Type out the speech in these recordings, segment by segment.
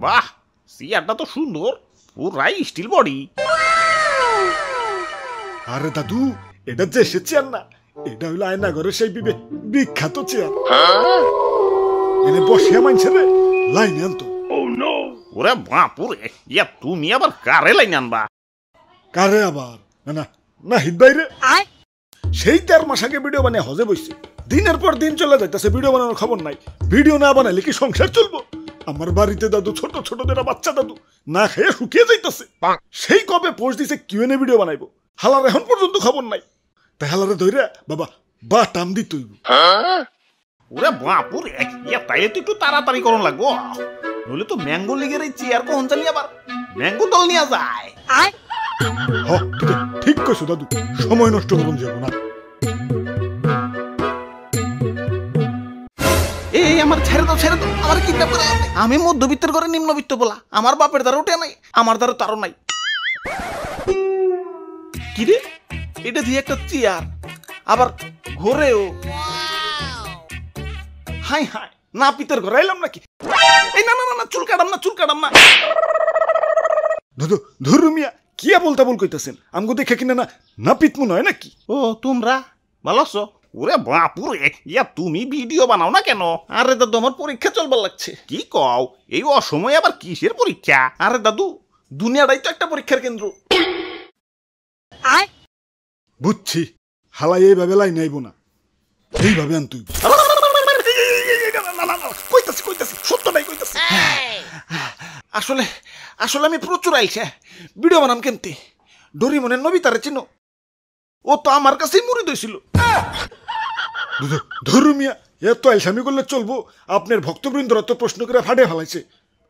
বাহ, চেয়ারটা তো সুন্দর, পুরাই স্টিল বডি। আরে দাদু, এটা যে সে চেয়ার না, এটা হইলো আয়নাঘরের সেই বিখ্যাত চেয়ার। এনে বসিয়া মানছে রে লাইনে আনতো। ওরে বাপুরে, ইয়া তুমি আবার কারে লাইন আনবা? কারে আবার? না না নাহিদ বাইরে সেই 13 মাস আগে ভিডিও বানিয়ে হজে বসছে, দিনের পর দিন চলে যাইতেছে, ভিডিও বানানোর খবর নাই। ভিডিও না বানাইলে কি সংসার চলবো? আমার বাড়িতে দাদু, ছোট ছোট যারা বাচ্চা দাদু না খেয়ে শুকিয়ে যাইতেছে। সেই কবে পোস্ট দিছে কিউএনএ ভিডিও বানাইবো, হালার এখন পর্যন্ত খবর নাই। তাই হালারে ধইরা বাবা বা টাম দিত। ওরে বাপুরে, ইয়া তাইলে তো একটু তাড়াতাড়ি করন লাগবো, নইলে তো ম্যাঙ্গো লিগের এই চেয়ার কখন জানি আবার ম্যাঙ্গো দল নিয়ে যায়। ঠিক কইছো দাদু, সময় নষ্ট করুন যাব না। এই আমার ছেড়ে দাও, আমার কিডন্যাপ করে। আমি মধ্যবিত্তের ঘরে নিম্নবিত্ত বলা, আমার বাপের দ্বারা উঠে নাই, আমার দ্বারা তারও নাই। কিরে, এটা দিয়ে একটা চেয়ার, আবার ঘরেও। হাই হাই, না পিতের ঘরে এলাম নাকি? এই না না না, চুল কাটাম না। দাদু ধরু মিয়া, কিয়া বলতে বল কইতাছেন? আমগো দেখে কিনা না না পিত মনে হয় নাকি? ও তোমরা ভালো আছো? ওরে বাপুরে, ইয়া তুমি ভিডিও বানাও না কেন? আরে দাদু, আমার পরীক্ষা চলবার লাগছে। কি কও, এই অসময়ে আবার কিসের পরীক্ষা? আরে দাদু, দুনিয়াটাই তো একটা পরীক্ষার কেন্দ্র। বুঝছি, হালাই এইভাবে লাই নাইব না, এইভাবে আন তুই। কইতাছি সত্য নাই কইতাছি। আসলে আমি প্রচুর আইছে ভিডিও বানাম কেমতে। ডোরিমনের নবিতারে চিনো? ও তো আমার কাছেই মুড়ি দইছিল। ধরু মিয়া, এত আইসামি করলে চলবো? আপনার ভক্তবৃন্দরা তো প্রশ্ন করে ফাটে ফেলাইছে,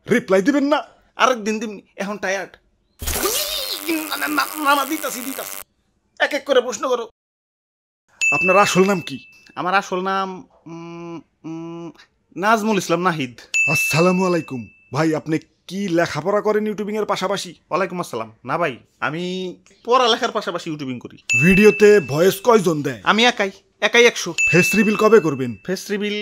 রিপ্লাই দিবেন না? আরেকদিন দিমনি, এখন টায়ার্ড। দিতাছি এক এক করে প্রশ্ন করো। আপনার আসল নাম কি? আমার আসল নাম নাজমুল ইসলাম নাহিদ। আসসালামু আলাইকুম ভাই, আপনি কি লেখাপড়া করেন ইউটিউবিং এর পাশাপাশি? ওয়ালাইকুম আসসালাম। না ভাই, আমি পড়ালেখার পাশাপাশি ইউটিউবিং করি। ভিডিওতে ভয়েস কয়জন দেয়? আমি একাই 100। ফেস রিভিল কবে করবেন? ফেস রিভিল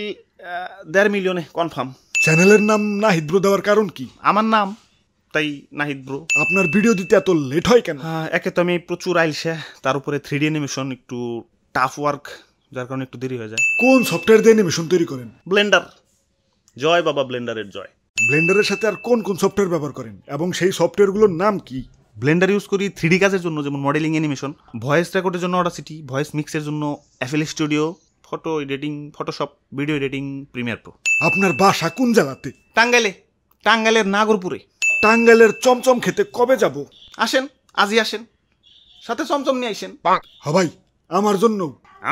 1.5 মিলিয়নে কনফার্ম। চ্যানেলের নাম নাহিদ ব্রো দেওয়ার কারণ কি? আমার নাম, তাই নাহিদ ব্রো। আপনার ভিডিও দিতে এত লেট হয় কেন? একে তো আমি প্রচুর আইলসে, তার উপরে 3D অ্যানিমেশন একটু টাফ ওয়ার্ক, যার কারণে একটু দেরি হয়ে যায়। কোন সফটওয়্যার দিয়ে অ্যানিমেশন তৈরি করেন? ব্লেন্ডার। জয় বাবা, ব্লেন্ডারের জয়। ব্লেন্ডারের সাথে আর কোন কোন সফটওয়্যার ব্যবহার করেন এবং সেই সফটওয়্যারগুলোর নাম কি? ব্লেন্ডার ইউজ করি 3D কাজের জন্য, যেমন মডেলিং, অ্যানিমেশন, ভয়েস রেকর্ডের জন্য অডাসিটি, ভয়েস মিক্সের জন্য FL studio, photo editing Photoshop, video editing Premiere Pro. আপনার বাসা কোন জেলাতে? টাঙ্গাইলের নাগরপুরে। টাঙ্গাইলের চমচম খেতে কবে যাব? আসেন, আজই আসেন, সাথে চমচম নিয়ে আসেন। ভাই, আমার জন্য।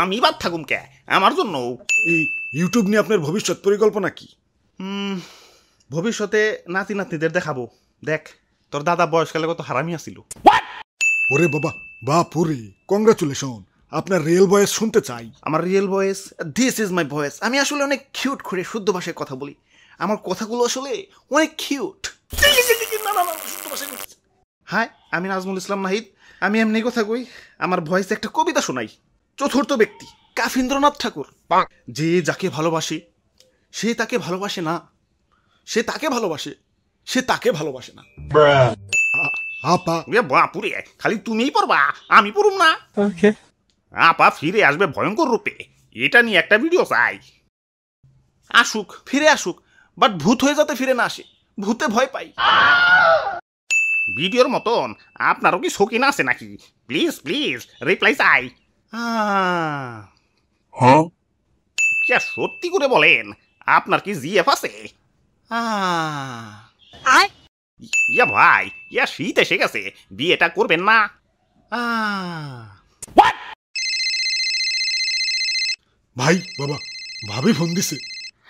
আমি বাদ থাকুম কে, আমার জন্য। এই ইউটিউব নিয়ে আপনার ভবিষ্যৎ পরিকল্পনা কি? ভবিষ্যতে নাতি নাতনিদের দেখাবো, দেখ তোর দাদা বয়সকালে কত হারামি আছিল। ওরে বাবা, বাপুরে, কংগ্রাচুলেশন, আপনার রিয়েল ভয়েস শুনতে চাই। আমার real voice, this is my voice. আমি আসলে অনেক কিউট করে শুদ্ধ ভাষায় কথা বলি, আমার কথাগুলো আসলে অনেক কিউট। হাই, আমি নাজমুল ইসলাম নাহিদ, আমি এমনি কথা কই। আমার ভয়েসে একটা কবিতা শোনাই। চতুর্থ ব্যক্তি কাফিন্দ্রনাথ ঠাকুর। যে যাকে ভালোবাসে সে তাকে ভালোবাসে না, সে তাকে ভালোবাসে, সে তাকে ভালোবাসে না। আপা, বাপুরে, খালি তুমিই পড়বা, আমি পড়ুম না? আপা ফিরে আসবে ভয়ঙ্কর রূপে, এটা নিয়ে একটা ভিডিও চাই। ফিরে আসুক, বাট ভূত হয়ে যাতে ফিরে না আসে, ভূতে ভয় পাই। ভিডিওর মতন আপনারও কি শৌখিন আছে নাকি? প্লিজ রিপ্লাই চাই। সত্যি করে বলেন, আপনার কি জিএফ আছে? ইয়া ভাই, ইয়া শীত এসে গেছে, বিয়েটা করবেন না? ভাই বাবা, ভাবি ফোন দিছে।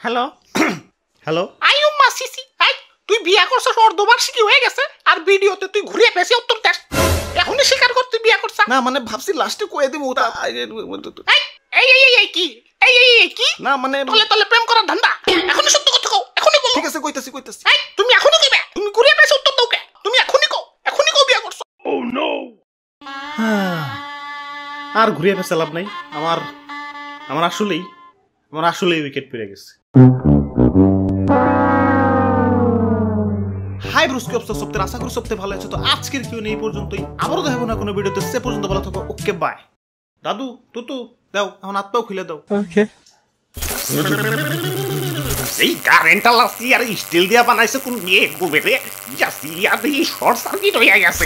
হ্যালো আইউম্মা সিসি, তুই বিয়া করছিস, অর্ধবার্ষিকী হয়ে গেছে, আর ভিডিওতে তুই ঘুরিয়ে পেয়েছি উত্তর দেশ। এখনই স্বীকার কর তুই বিয়া করছিস। না মানে ভাবছি লাস্টে কয়ে দিব। কি না মানে তলে প্রেম করার ধান্দা। এখনই সত্য কথা কও, এখনই বল। ঠিক আছে, কইতাছি। তুমি এখনই কইবে, তুমি ঘুরিয়ে পেয়েছো উত্তর দাও কে? তুমি এখনই কও বিয়া করছো। ও নো, আর ঘুরিয়ে পেছে লাভ নাই। আমার আসলেই উইকেট পেয়ে গেছে। করুস কি অবস্থা সপ্তাহে আশা করি সপ্তাহে ভালো আছে। তো আজকের কিউ নেই পর্যন্তই, আবারও দেখাবো না কোনো ভিডিওতে, সে পর্যন্ত ভালো থাকো। Okay bye. দাদু তুতু দাও এখন হাত পাও খুলে দাও। সেই কারেন্টাল আসি আর স্টিল দিয়া বানাইছে কোন মেয়ে গোবেরে, জাসি আর শর্ট সার্কিট হইয়া গেছে।